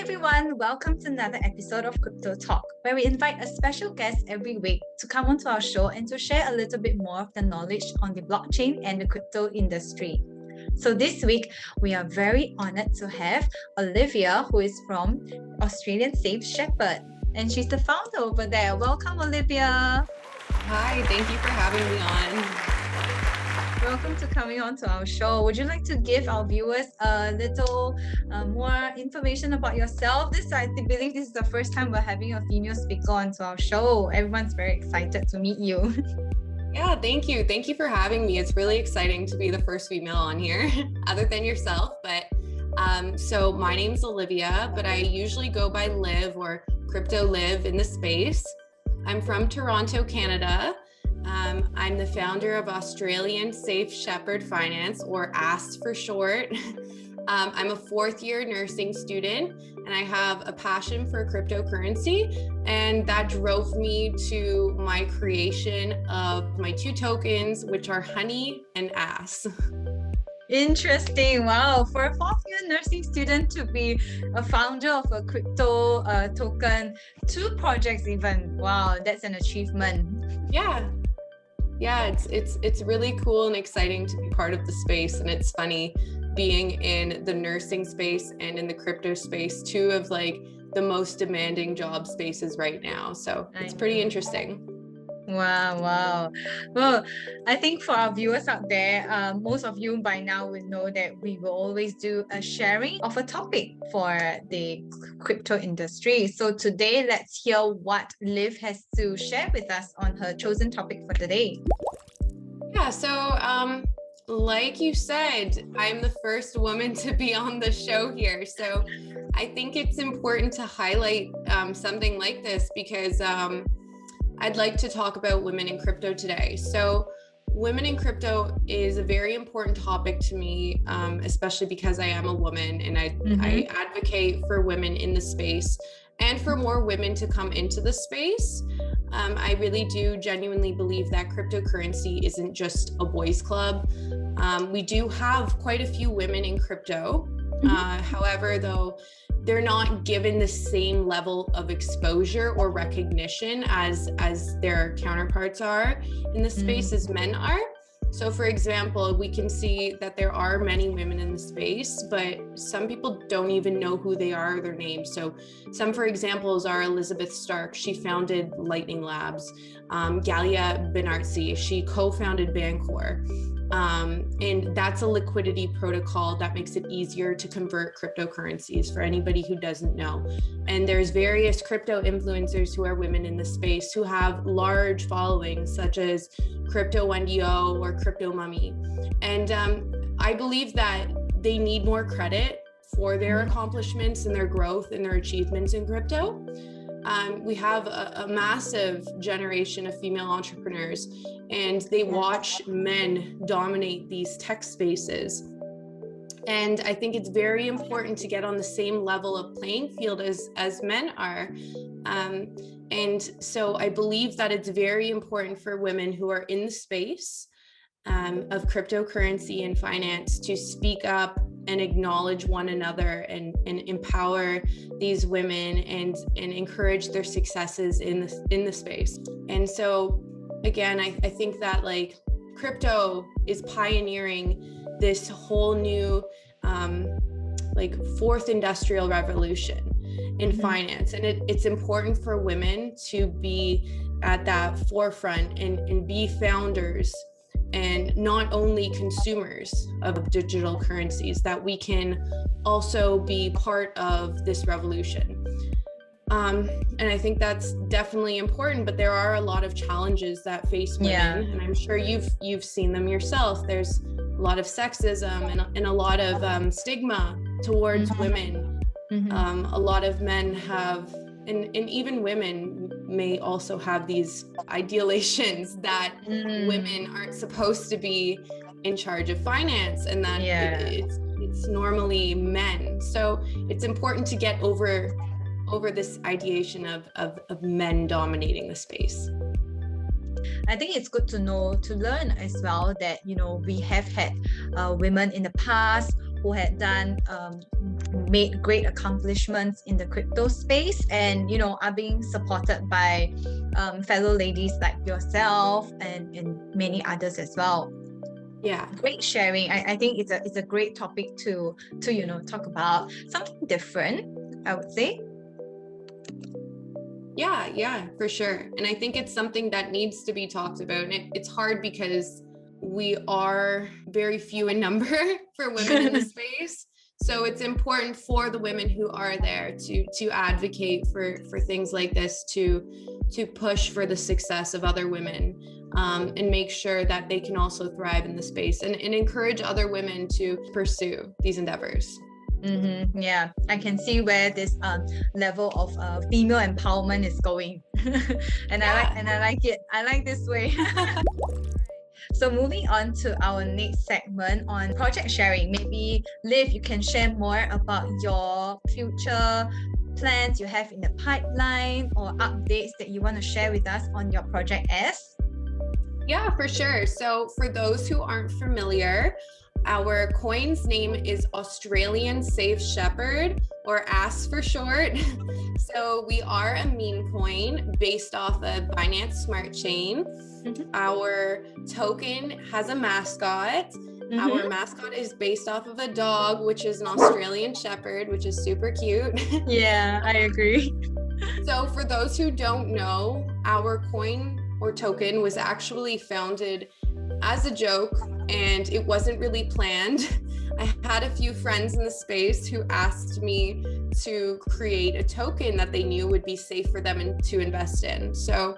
everyone, welcome to another episode of CryptoTalk, where we invite a special guest every week to come onto our show and to share a little bit more of the knowledge on the blockchain and the crypto industry. So this week, we are very honored to have Olivia, who is from Australian Safe Shepherd, and she's the founder over there. Welcome, Olivia. Hi, thank you for having me on. Welcome to coming on to our show. Would you like to give our viewers a little more information about yourself? I believe this is the first time we're having a female speaker onto our show. Everyone's very excited to meet you. Yeah, thank you. Thank you for having me. It's really exciting to be the first female on here, other than yourself. But so my name's Olivia, but I usually go by Liv or Crypto Liv in the space. I'm from Toronto, Canada. I'm the founder of Australian Safe Shepherd Finance, or AST for short. I'm a fourth-year nursing student, and I have a passion for cryptocurrency, and that drove me to my creation of my two tokens, which are Honey and Ass. Interesting. Wow. For a fourth-year nursing student to be a founder of a crypto token, two projects even. Wow, that's an achievement. Yeah, it's really cool and exciting to be part of the space, and it's funny being in the nursing space and in the crypto space, two of like the most demanding job spaces right now. So it's pretty interesting. Wow. Well, I think for our viewers out there, most of you by now will know that we will always do a sharing of a topic for the crypto industry. So today, let's hear what Liv has to share with us on her chosen topic for today. Yeah, so like you said, I'm the first woman to be on the show here. So I think it's important to highlight something like this because I'd like to talk about women in crypto today. So women in crypto is a very important topic to me, especially because I am a woman and I advocate for women in the space and for more women to come into the space. I really do genuinely believe that cryptocurrency isn't just a boys' club. We do have quite a few women in crypto. However, though, they're not given the same level of exposure or recognition as their counterparts are in the space as men are. So for example, we can see that there are many women in the space, but some people don't even know who they are or their names. So some, for examples, are Elizabeth Stark. She founded Lightning Labs. Galia Benartzi, she co-founded Bancor. And that's a liquidity protocol that makes it easier to convert cryptocurrencies for anybody who doesn't know. And there's various crypto influencers who are women in the space who have large followings, such as Crypto NDO or Crypto Mummy. And I believe that they need more credit for their accomplishments and their growth and their achievements in crypto. We have a massive generation of female entrepreneurs, and they watch men dominate these tech spaces. And I think it's very important to get on the same level of playing field as men are. And so I believe that it's very important for women who are in the space of cryptocurrency and finance to speak up and acknowledge one another and empower these women and encourage their successes in the space. And so again, I think that like crypto is pioneering this whole new like fourth industrial revolution in finance. And it's important for women to be at that forefront and be founders and not only consumers of digital currencies, that we can also be part of this revolution. And I think that's definitely important, but there are a lot of challenges that face women, and I'm sure you've seen them yourself. There's a lot of sexism and a lot of stigma towards women. A lot of men have, and even women may also have these idealizations that women aren't supposed to be in charge of finance and that it's normally men. So it's important to get over this ideation of men dominating the space. I think it's good to learn as well that, we have had women in the past who had done made great accomplishments in the crypto space, and are being supported by fellow ladies like yourself and many others as well. Yeah, great sharing. I think it's a great topic to talk about something different, I would say. Yeah, for sure. And I think it's something that needs to be talked about. And it's hard because we are very few in number for women in the space. So it's important for the women who are there to advocate for things like this, to push for the success of other women, and make sure that they can also thrive in the space, and encourage other women to pursue these endeavors. Mm-hmm. Yeah, I can see where this level of female empowerment is going, and I like it. I like this way. So moving on to our next segment on project sharing, maybe Liv, you can share more about your future plans you have in the pipeline or updates that you want to share with us on your project S. Yeah, for sure. So for those who aren't familiar, our coin's name is Australian Safe Shepherd, or ASS for short. So we are a meme coin based off of Binance Smart Chain. Mm-hmm. Our token has a mascot. Mm-hmm. Our mascot is based off of a dog, which is an Australian Shepherd, which is super cute. Yeah, I agree. So for those who don't know, our coin or token was actually founded as a joke, and it wasn't really planned. I had a few friends in the space who asked me to create a token that they knew would be safe for them to invest in. So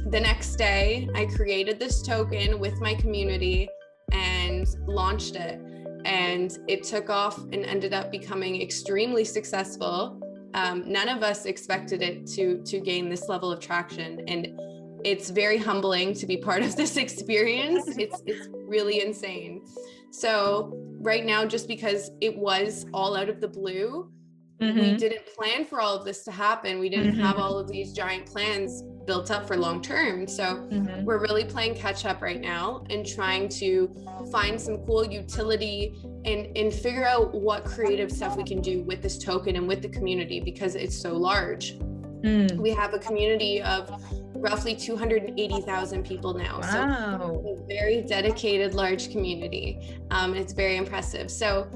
the next day, I created this token with my community and launched it. And it took off and ended up becoming extremely successful. None of us expected it to gain this level of traction. And it's very humbling to be part of this experience. It's really insane. So right now, just because it was all out of the blue, mm-hmm. we didn't plan for all of this to happen. We didn't mm-hmm. have all of these giant plans built up for long term. So mm-hmm. we're really playing catch up right now and trying to find some cool utility and figure out what creative stuff we can do with this token and with the community, because it's so large. We have a community of roughly 280,000 people now. Wow. So a very dedicated, large community. It's very impressive. So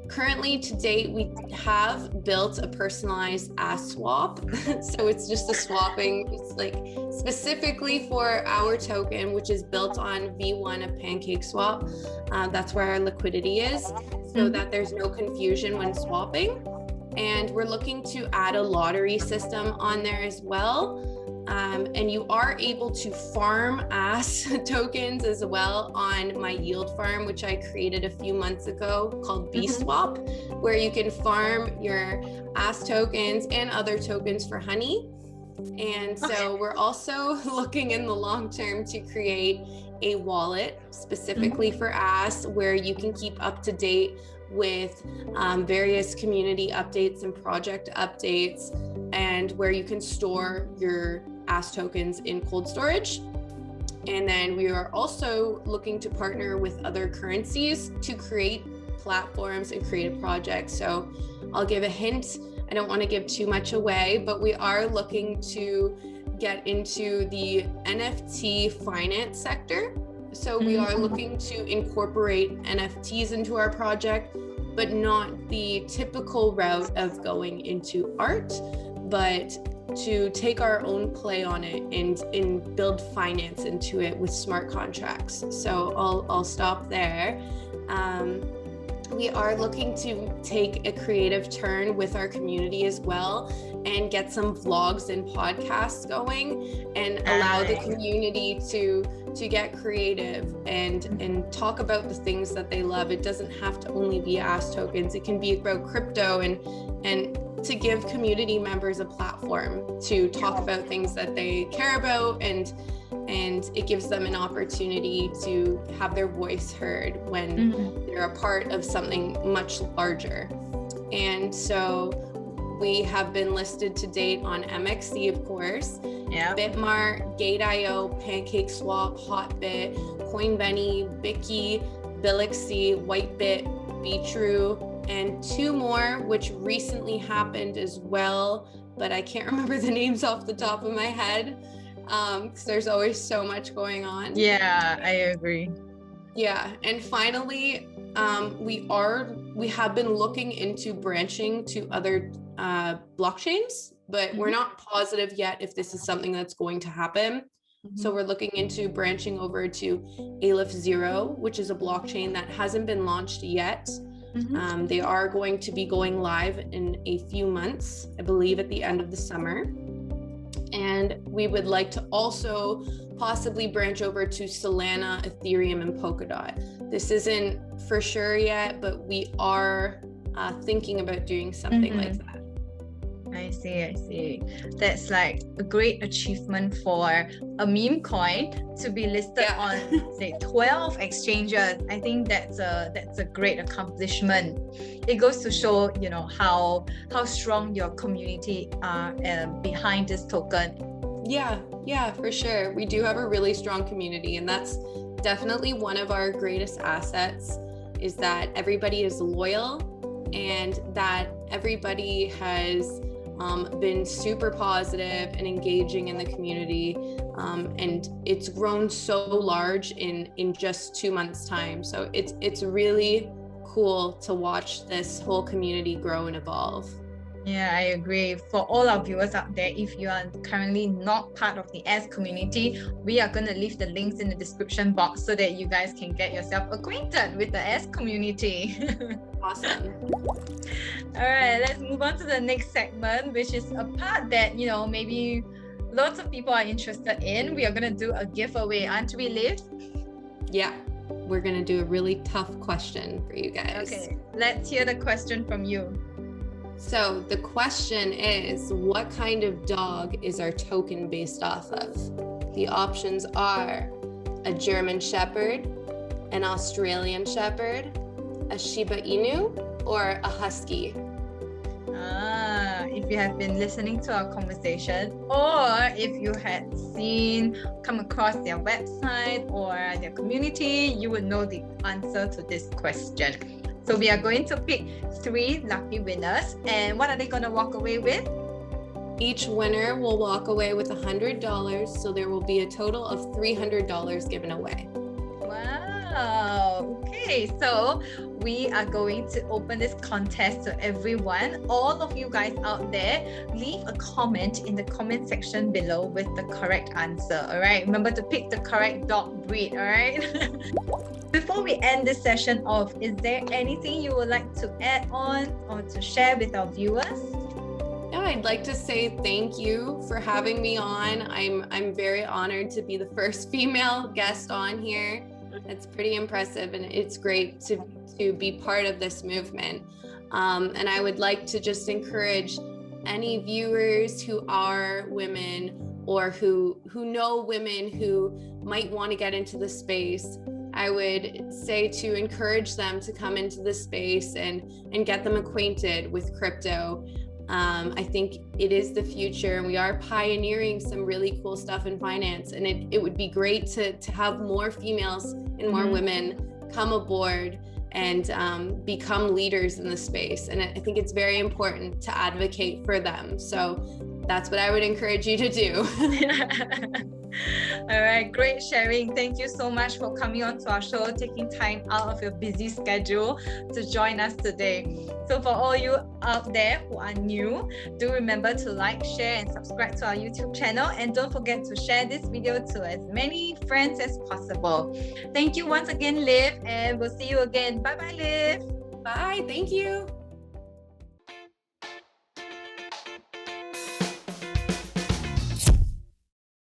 currently to date, we have built a personalized ASS swap. So it's just a swapping, it's like specifically for our token, which is built on V1 of PancakeSwap. That's where our liquidity is, so that there's no confusion when swapping. And we're looking to add a lottery system on there as well. And you are able to farm ASS tokens as well on my yield farm, which I created a few months ago, called BSwap, where you can farm your ASS tokens and other tokens for honey. And so we're also looking in the long term to create a wallet specifically for ASS, where you can keep up to date with various community updates and project updates, and where you can store your ASS tokens in cold storage. And then we are also looking to partner with other currencies to create platforms and creative projects. So I'll give a hint. I don't want to give too much away, but we are looking to get into the NFT finance sector. So we are looking to incorporate NFTs into our project, but not the typical route of going into art, but to take our own play on it and build finance into it with smart contracts. So I'll stop there. We are looking to take a creative turn with our community as well, and get some vlogs and podcasts going, and allow the community to get creative and talk about the things that they love. It doesn't have to only be ASS tokens. It can be about crypto, and to give community members a platform to talk about things that they care about, and it gives them an opportunity to have their voice heard when they're a part of something much larger. And so we have been listed to date on MEXC, of course, Bitmart, Gate.io, PancakeSwap, Hotbit, Coinbeni, Bicky, Bilixi, Whitebit, Be True, and 2 more, which recently happened as well, but I can't remember the names off the top of my head, because there's always so much going on. Yeah, I agree. Yeah, and finally, we have been looking into branching to other blockchains, but we're not positive yet if this is something that's going to happen. So we're looking into branching over to Aleph Zero, which is a blockchain that hasn't been launched yet. They are going to be going live in a few months, I believe at the end of the summer. And we would like to also possibly branch over to Solana, Ethereum, and Polkadot. This isn't for sure yet, but we are thinking about doing something like that. I see. That's like a great achievement for a meme coin to be listed on, say, 12 exchanges. I think that's a great accomplishment. It goes to show, you know, how strong your community are behind this token. Yeah, for sure. We do have a really strong community, and that's definitely one of our greatest assets, is that everybody is loyal and that everybody has been super positive and engaging in the community, and it's grown so large in just 2 months' time. So it's really cool to watch this whole community grow and evolve. Yeah, I agree. For all our viewers out there, if you are currently not part of the S community, we are going to leave the links in the description box so that you guys can get yourself acquainted with the S community. Awesome. All right, let's move on to the next segment, which is a part that, you know, maybe lots of people are interested in. We are going to do a giveaway, aren't we, Liv? Yeah, we're going to do a really tough question for you guys. Okay, let's hear the question from you. So the question is, what kind of dog is our token based off of? The options are a German Shepherd, an Australian Shepherd, a Shiba Inu, or a Husky. If you have been listening to our conversation, or if you had come across their website or their community, you would know the answer to this question. So we are going to pick 3 lucky winners, and what are they going to walk away with? Each winner will walk away with $100, so there will be a total of $300 given away. Wow. Okay, so we are going to open this contest to everyone. All of you guys out there, leave a comment in the comment section below with the correct answer. All right, remember to pick the correct dog breed. All right. Before we end this session off, is there anything you would like to add on or to share with our viewers? Yeah, I'd like to say thank you for having me on. I'm very honored to be the first female guest on here. It's pretty impressive, and it's great to be part of this movement. And I would like to just encourage any viewers who are women or who know women who might want to get into the space. I would say to encourage them to come into the space and get them acquainted with crypto. I think it is the future, and we are pioneering some really cool stuff in finance, and it would be great to have more females and more women come aboard and become leaders in the space. And I think it's very important to advocate for them. So that's what I would encourage you to do. All right, great sharing. Thank you so much for coming on to our show, taking time out of your busy schedule to join us today. So for all you out there who are new, do remember to like, share, and subscribe to our YouTube channel. And don't forget to share this video to as many friends as possible. Thank you once again, Liv, and we'll see you again. Bye-bye, Liv. Bye, thank you.